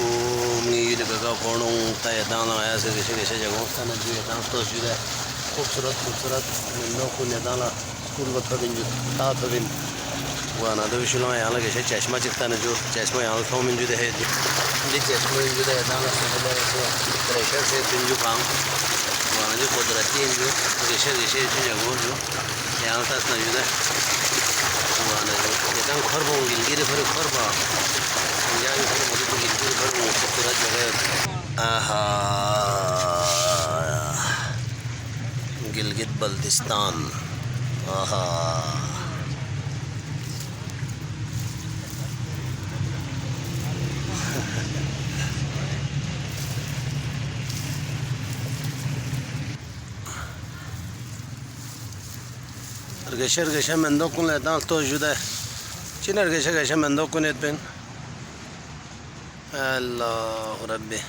عليكم يلي بقى فونو تايدانا يا سيدي شيء جاكم سنة جوية تان توجيه خوبصورت من نوكو ندانا سكول بتفين جو تافين وانا ده وشلون يعني لقى شيء چشمه چکتا نجو چشمه يعني تو من جو ده دي چشمه من جو ده دانا سنة تريشر سے من جو کام وانا جو قدرتي جو شيء جاكم جو يعني تاس نجو ده وانا جو يتان خربو گلگيري فري خربا يا جو فري مدو گلگيري فري خوبصورت جگہ آها गिलगित बल्तिस्तान आहा Ergeşer mendokun ledan tojuda Çin ergeşer mendokun etben Allahu Rabbi